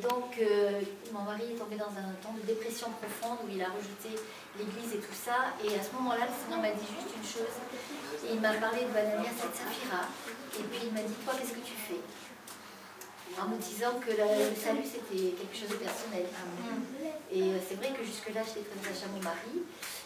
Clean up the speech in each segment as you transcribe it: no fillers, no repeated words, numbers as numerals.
Donc, mon mari est tombé dans un temps de dépression profonde où il a rejeté l'église et tout ça. Et à ce moment-là, le Seigneur m'a dit juste une chose. Et il m'a parlé de Banania Set Saphira. Et puis il m'a dit, toi, qu'est-ce que tu fais? En me disant que le salut, c'était quelque chose de personnel. Et c'est vrai que jusque-là, j'étais très attachée à mon mari.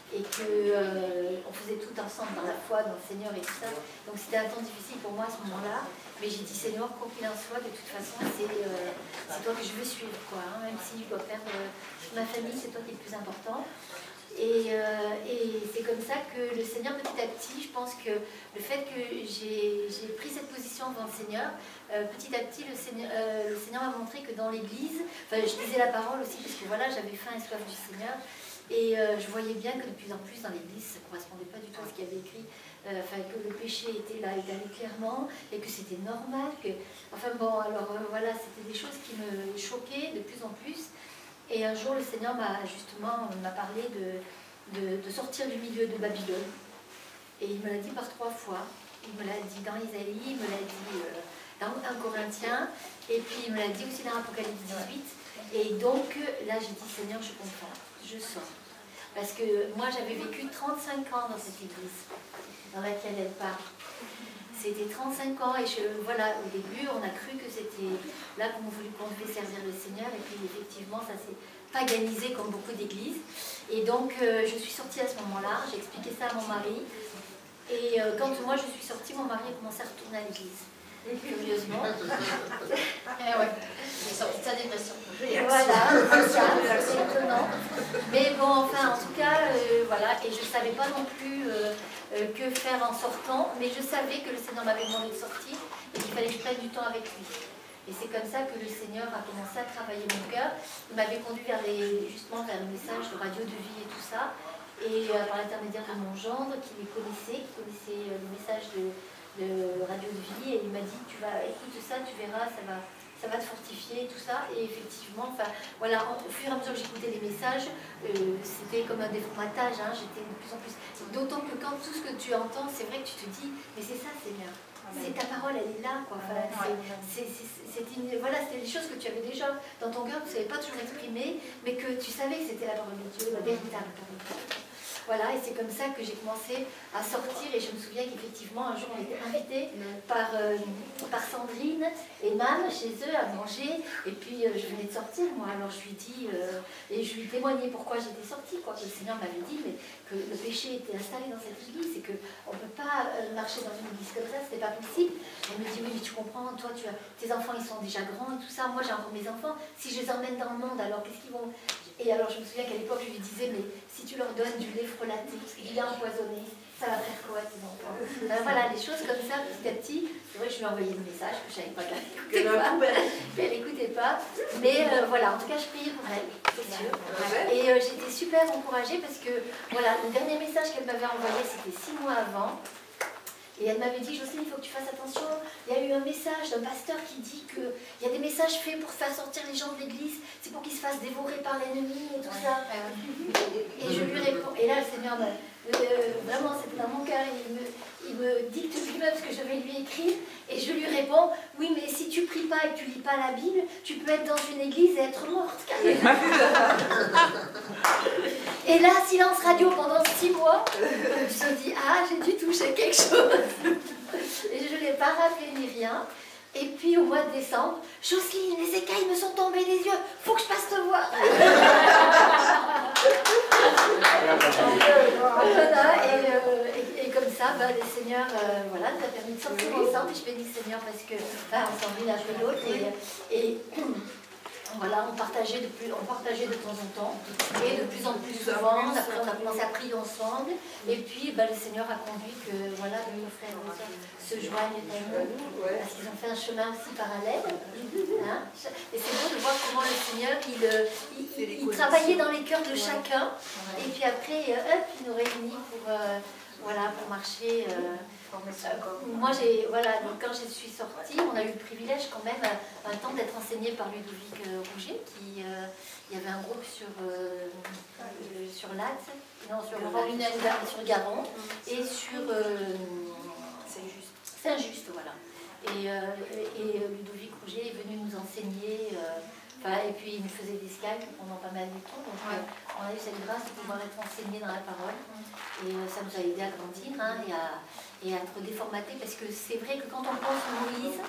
Et qu'on faisait tout ensemble dans la foi, dans le Seigneur et tout ça. Donc c'était un temps difficile pour moi à ce moment-là. Mais j'ai dit, Seigneur, quoi qu'il en soit, de toute façon, c'est toi que je veux suivre, quoi. Hein, même si je dois perdre ma famille, c'est toi qui es le plus important. Et c'est comme ça que le Seigneur, petit à petit, je pense que le fait que j'ai pris cette position devant le Seigneur, petit à petit, le Seigneur m'a montré que dans l'Église, enfin, je lisais la parole aussi, parce que voilà, j'avais faim et soif du Seigneur. Et je voyais bien que de plus en plus dans l'Église, ça ne correspondait pas du tout à ce qu'il y avait écrit, que le péché était là, étalé clairement, et que c'était normal. Enfin bon, alors voilà, c'était des choses qui me choquaient de plus en plus. Et un jour, le Seigneur m'a parlé de sortir du milieu de Babylone. Et il me l'a dit par 3 fois. Il me l'a dit dans Isaïe, il me l'a dit dans 1 Corinthiens, et puis il me l'a dit aussi dans Apocalypse 18. Et donc, là, j'ai dit, Seigneur, je comprends, je sors. Parce que moi, j'avais vécu 35 ans dans cette église, dans laquelle elle parle. C'était 35 ans, et voilà, au début, on a cru que c'était là qu'on devait servir le Seigneur, et puis effectivement, ça s'est paganisé comme beaucoup d'églises. Et donc, je suis sortie à ce moment-là, j'ai expliqué ça à mon mari, et quand moi je suis sortie, mon mari a commencé à retourner à l'église. Curieusement. Ouais, il est sorti de sa dépression. Voilà, c'est étonnant. Mais bon, enfin, en tout cas, voilà, et je ne savais pas non plus que faire en sortant, mais je savais que le Seigneur m'avait demandé de sortir et qu'il fallait que je prenne du temps avec lui. Et c'est comme ça que le Seigneur a commencé à travailler mon cœur. Il m'avait conduit justement vers le message de Radio de Vie et tout ça, et par l'intermédiaire de mon gendre qui connaissait le message de Radio de Vie, et il m'a dit, écoute ça, tu verras, ça va te fortifier, tout ça. Et effectivement, enfin, voilà, au fur et à mesure que j'écoutais les messages, c'était comme un déformatage, hein, j'étais de plus en plus... D'autant que quand tout ce que tu entends, c'est vrai que tu te dis, mais c'est ça, Seigneur. C'est ta parole, elle est là, quoi. Enfin, voilà, c'était des choses que tu avais déjà dans ton cœur, que tu ne savais pas toujours exprimer, mais que tu savais que c'était la parole de Dieu, la véritable parole de Dieu. Voilà, et c'est comme ça que j'ai commencé à sortir, et je me souviens qu'effectivement, un jour, on était invités par Sandrine et Mam chez eux à manger, et puis je venais de sortir, moi, alors je lui dis, et je lui témoignais pourquoi j'étais sortie, quoi, que le Seigneur m'avait dit, mais que le péché était installé dans cette église, et qu'on ne peut pas marcher dans une église comme ça, c'était pas possible. Elle me dit, oui, mais tu comprends, toi, tes enfants, ils sont déjà grands, et tout ça, moi, j'ai encore mes enfants, si je les emmène dans le monde, alors qu'est-ce qu'ils vont... Et alors je me souviens qu'à l'époque je lui disais, mais si tu leur donnes du lait frelaté, du lait empoisonné, ça va faire quoi tes enfants? Voilà, des choses comme ça petit à petit. C'est vrai que je lui ai envoyé des messages que je ne savais pas qu'elle n'écoutait pas. Mais voilà, en tout cas je priais pour elle, c'est sûr. Et j'étais super encouragée parce que voilà, le dernier message qu'elle m'avait envoyé c'était 6 mois avant. Et elle m'avait dit, Jocelyne, il faut que tu fasses attention, il y a eu un message d'un pasteur qui dit qu'il y a des messages faits pour faire sortir les gens de l'église, c'est pour qu'ils se fassent dévorer par l'ennemi et tout ça. Et je lui réponds, et là le Seigneur, vraiment c'était dans mon cœur, il me dicte lui-même ce que je vais lui écrire, et je lui réponds, oui mais si tu pries pas et que tu lis pas la Bible, tu peux être dans une église et être morte. Et là, silence radio pendant 6 mois, je me suis dit, ah, j'ai dû toucher quelque chose. Et je ne l'ai pas rappelé ni rien. Et puis au mois de décembre, Jocelyne, les écailles me sont tombées des yeux, faut que je passe te voir. Voilà, et comme ça, le Seigneur voilà, nous a permis de sortir ensemble. Et je bénis le Seigneur parce que ensemble, l'un après l'autre. Et voilà, on partageait de temps en temps, et de plus en plus souvent. Après, on a commencé à prier ensemble, et puis le Seigneur a conduit que voilà, nos frères et sœurs se joignent à nous, parce qu'ils ont fait un chemin aussi parallèle. Hein. Et c'est beau de voir comment le Seigneur, il travaillait dans les cœurs de chacun, et puis après, hop, il nous réunit pour marcher. Moi, donc quand je suis sortie, on a eu le privilège quand même un temps d'être enseigné par Ludovic Rouget, il y avait un groupe sur Latte, sur Garon, et sur Saint-Just, voilà. Et Ludovic Rouget est venu nous enseigner Enfin, et puis il nous faisait des Skype pendant pas mal de temps, donc on a eu cette grâce de pouvoir être enseigné dans la parole. Et ça nous a aidé à grandir hein, et à être déformaté, parce que c'est vrai que quand on pense à Moïse,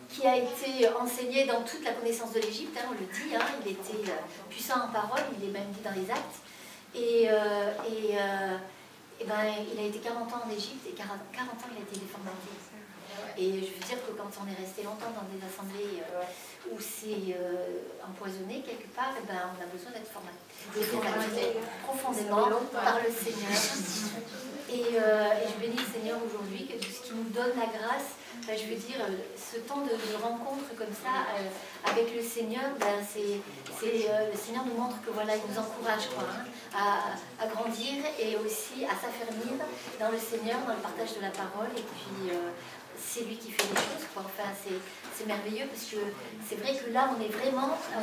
qui a été enseigné dans toute la connaissance de l'Égypte, hein, on le dit, hein, il était puissant en parole, il est même dit dans les actes, et ben, il a été 40 ans en Égypte, et 40 ans il a été déformaté. Et je veux dire que quand on est resté longtemps dans des assemblées où c'est empoisonné quelque part, eh ben, on a besoin d'être formaté profondément par le Seigneur. Et je bénis le Seigneur aujourd'hui, que ce qui nous donne la grâce, ben, je veux dire, ce temps de rencontre comme ça avec le Seigneur, ben, le Seigneur nous montre que voilà, il nous encourage quoi, hein, à grandir et aussi à s'affermir dans le Seigneur, dans le partage de la parole. Et puis c'est lui qui fait les choses, quoi. Enfin, c'est merveilleux parce que c'est vrai que là, on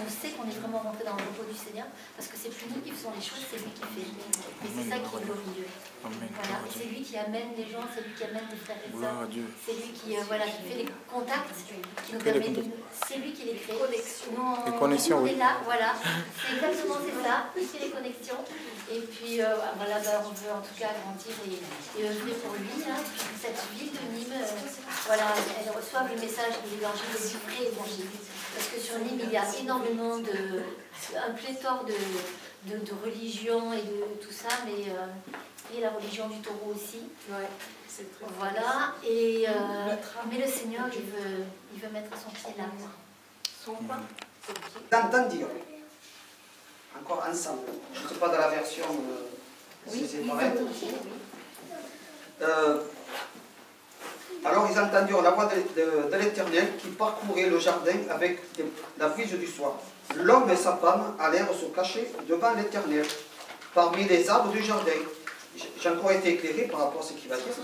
sait qu'on est vraiment rentré dans le repos du Seigneur parce que c'est plus nous qui faisons les choses, c'est lui qui fait. Et c'est ça qui est glorieux. Voilà. C'est lui qui amène les gens, c'est lui qui amène les frères et sœurs, c'est lui qui fait les contacts, qui nous permet de... C'est lui qui les crée. Les connexions, on est là, voilà. C'est exactement ça, il fait les connexions. Et puis voilà, ben, on veut en tout cas grandir et œuvrer pour lui. Hein. Cette ville de Nîmes, voilà, elle reçoit le message de l'évangile, du vrai évangile. Parce que sur Nîmes, il y a énormément un pléthore de religions et de tout ça, mais et la religion du taureau aussi. Ouais, voilà, et mais le Seigneur, il veut mettre son pied là. Son quoi? D'entendre dire, encore ensemble, je ne sais pas dans la version si c'est pareil. Alors ils entendirent la voix de l'Éternel qui parcourait le jardin avec la brise du soir. L'homme et sa femme allèrent se cacher devant l'Éternel, parmi les arbres du jardin. J'ai encore été éclairé par rapport à ce qu'il va dire.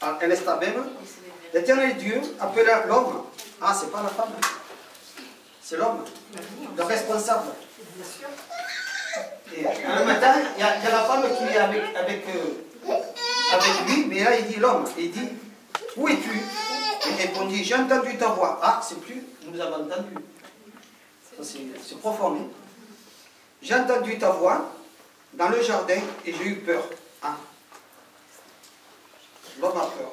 À l'instant même, l'Éternel Dieu appela l'homme. Ah, c'est pas la femme. C'est l'homme, le responsable. Et le matin, il y a la femme qui est avec lui, mais là il dit l'homme. Il dit, où es-tu? Il répondit, j'ai entendu ta voix. Ah, c'est plus, nous avons entendu. C'est profond. Hein? J'ai entendu ta voix dans le jardin et j'ai eu peur. Ah. L'homme a peur.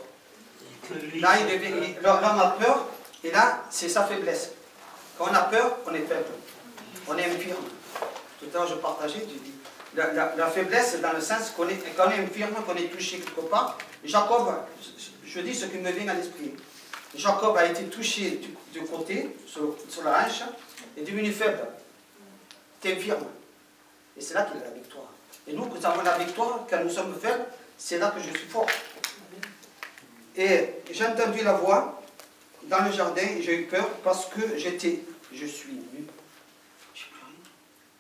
Là, l'homme a peur et là, c'est sa faiblesse. Quand on a peur, on est faible. On est infirme. Tout à l'heure, je partageais, j'ai dit. La faiblesse, dans le sens qu'on est, quand on est infirme, qu'on est touché quelque part. Jacob, je dis ce qui me vient à l'esprit. Jacob a été touché du côté, sur la hanche, est devenu faible. Tu es infirme. Et c'est là qu'il a la victoire. Et nous, nous avons la victoire, quand nous sommes faibles, c'est là que je suis fort. Et j'ai entendu la voix dans le jardin et j'ai eu peur parce que je suis nu. Je plus rien.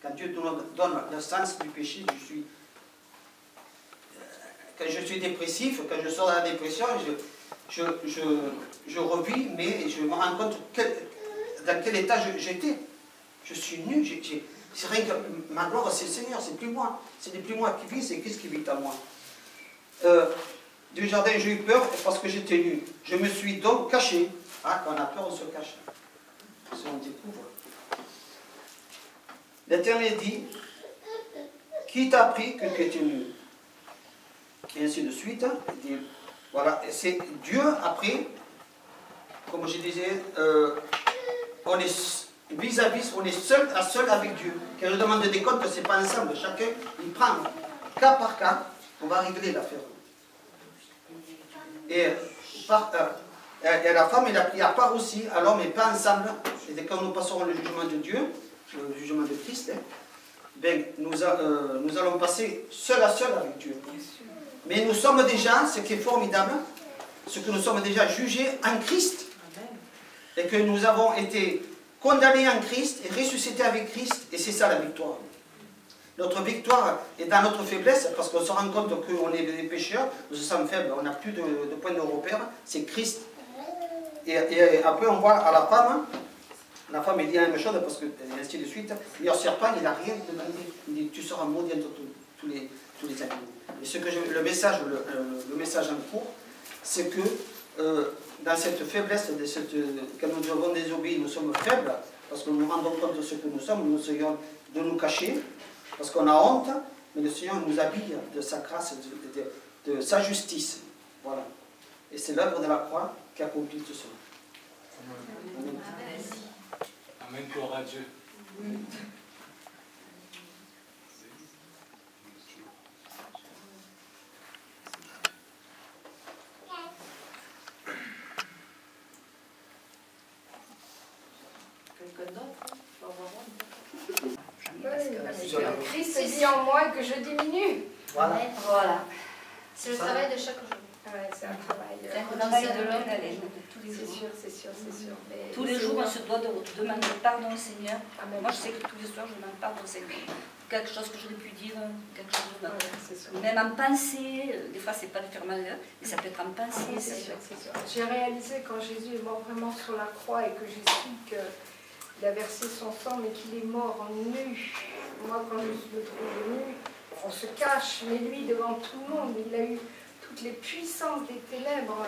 Quand Dieu donne le sens du péché, quand je suis dépressif, quand je sors de la dépression, je revis, mais je me rends compte dans quel état j'étais. Je suis nu, c'est rien que ma gloire, c'est le Seigneur, c'est plus moi. Ce n'est plus moi qui vis, c'est Christ qui vit en moi. Du jardin, j'ai eu peur parce que j'étais nu. Je me suis donc caché. Ah, quand on a peur, on se cache. Parce qu'on découvre. L'Éternel dit, qui t'a appris que tu étais nu? Et ainsi de suite. Il dit, voilà, c'est Dieu après, comme je disais, on est vis-à-vis, on est seul à seul avec Dieu. Quand je demande des comptes, ce n'est pas ensemble. Chacun, il prend cas par cas, on va régler l'affaire. Et la femme, elle a pris à part aussi, à l'homme et pas ensemble. Et quand nous passerons le jugement de Dieu, le jugement de Christ, ben, nous allons passer seul à seul avec Dieu. Mais nous sommes déjà, ce qui est formidable, ce que nous sommes déjà jugés en Christ, et que nous avons été condamnés en Christ et ressuscités avec Christ, et c'est ça la victoire. Notre victoire est dans notre faiblesse, parce qu'on se rend compte qu'on est des pécheurs, nous sommes faibles, on n'a plus de point de repère, c'est Christ. Et après on voit à la femme elle dit la même chose, parce que, et ainsi de suite, le serpent il n'a rien demandé, il dit tu seras maudit entre tous les animaux. Et ce que le message en cours, c'est que dans cette faiblesse, quand nous devons désobéir, nous sommes faibles, parce que nous nous rendons compte de ce que nous sommes, nous essayons de nous cacher, parce qu'on a honte, mais le Seigneur nous habille de sa grâce, de sa justice. Voilà. Et c'est l'œuvre de la croix qui accomplit tout cela. Amen. Amen, gloire à Dieu. Quelqu'un d'autre? Christ vit en moi et que je diminue. Voilà. Voilà. C'est le travail de chaque jour. Ouais, c'est un travail. C'est un travail quotidien de de l'homme. l'homme. Tous les C'est jours. sûr, c'est sûr, c'est sûr. Mais Tous les jours, on se doit de demander pardon au Seigneur. Amen. Moi, je sais que tous les soirs, je demande pardon au Seigneur. Quelque chose que j'aurais pu dire, quelque chose de... Ouais, c'est sûr. Même en pensée, des fois, c'est pas de faire mal, mais ça peut être en pensée. C'est sûr, c'est sûr. J'ai réalisé quand Jésus est mort vraiment sur la croix et que j'ai su qu'il a versé son sang, mais qu'il est mort nu. Moi, quand je me trouve nue, on se cache, mais lui, devant tout le monde, il a eu toutes les puissances des ténèbres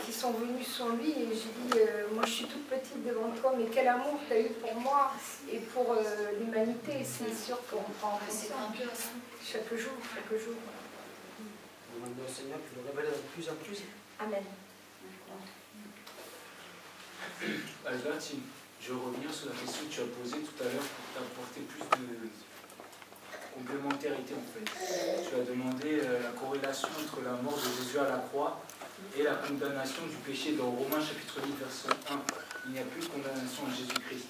qui sont venues sur lui. Et j'ai dit, moi, je suis toute petite devant toi, mais quel amour tu as eu pour moi et pour l'humanité. C'est sûr qu'on prend en C'est conscience un peu ça. chaque jour, chaque jour. Demandez au Seigneur qu'il le révèle de plus en plus. Amen. Albertine, je vais revenir sur la question que tu as posée tout à l'heure pour t'apporter plus de complémentarité en fait. Tu as demandé la corrélation entre la mort de Jésus à la croix et la condamnation du péché dans Romains chapitre 8 verset 1. Il n'y a plus de condamnation en Jésus-Christ.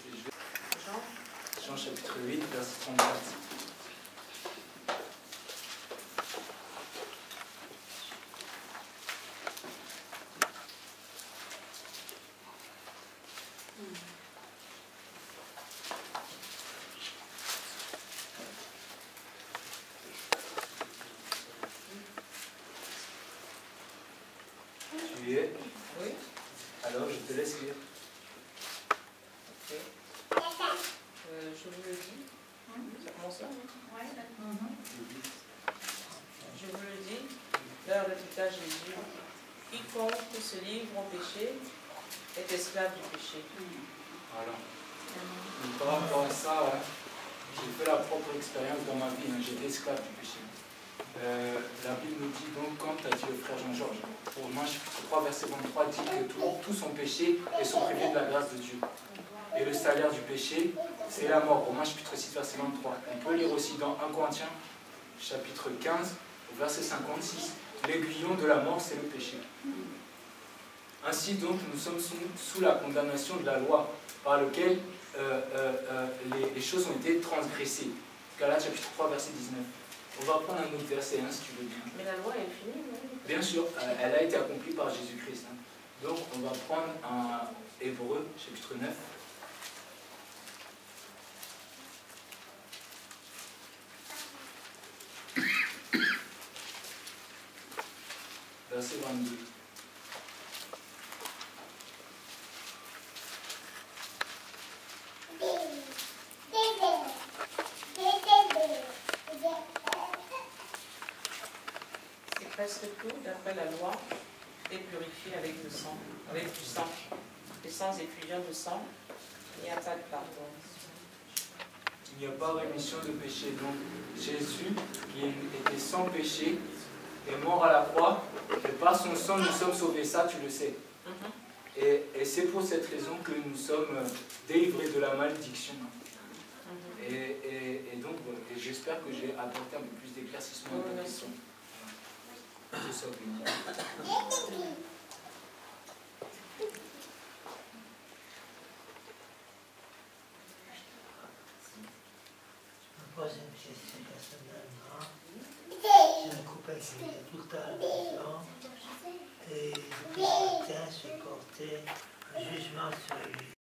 Jean chapitre 8 verset 34. Tu y es? Oui. Alors je te laisse lire. Ok. Je vous le dis. Ça commence là. Je vous le dis, l'heure répliqua Jésus, quiconque se livre au péché est esclave du péché. Voilà. Donc, par rapport à ça, j'ai fait la propre expérience dans ma vie. J'étais esclave du péché. La Bible nous dit donc, quand a dit le frère Jean-Georges, Romains chapitre 3 verset 23 dit que tous ont péché et sont privés de la grâce de Dieu. Et le salaire du péché, c'est la mort. Romains chapitre 6 verset 23. On peut lire aussi dans 1 Corinthiens chapitre 15 verset 56. L'aiguillon de la mort, c'est le péché. Ainsi donc, nous sommes sous la condamnation de la loi par laquelle les choses ont été transgressées. Galates chapitre 3 verset 19. On va prendre un autre verset, si tu veux bien. Mais la loi est finie, non? Bien sûr, elle a été accomplie par Jésus-Christ. Donc, on va prendre un Hébreu, chapitre 9. Verset 22. C'est presque tout, d'après la loi, est purifié avec du sang. Et sans effusion de sang, il n'y a pas de pardon. Il n'y a pas rémission de péché. Donc, Jésus, qui était sans péché, est mort à la croix, et par son sang, nous sommes sauvés. Ça, tu le sais. Et c'est pour cette raison que nous sommes délivrés de la malédiction. Et donc, j'espère que j'ai apporté un peu plus d'éclaircissement à ta question. Je sois béni. Troisième question personnellement. J'ai un copain qui était tout le temps à la maison et depuis ce matin, j'ai porté un jugement sur lui.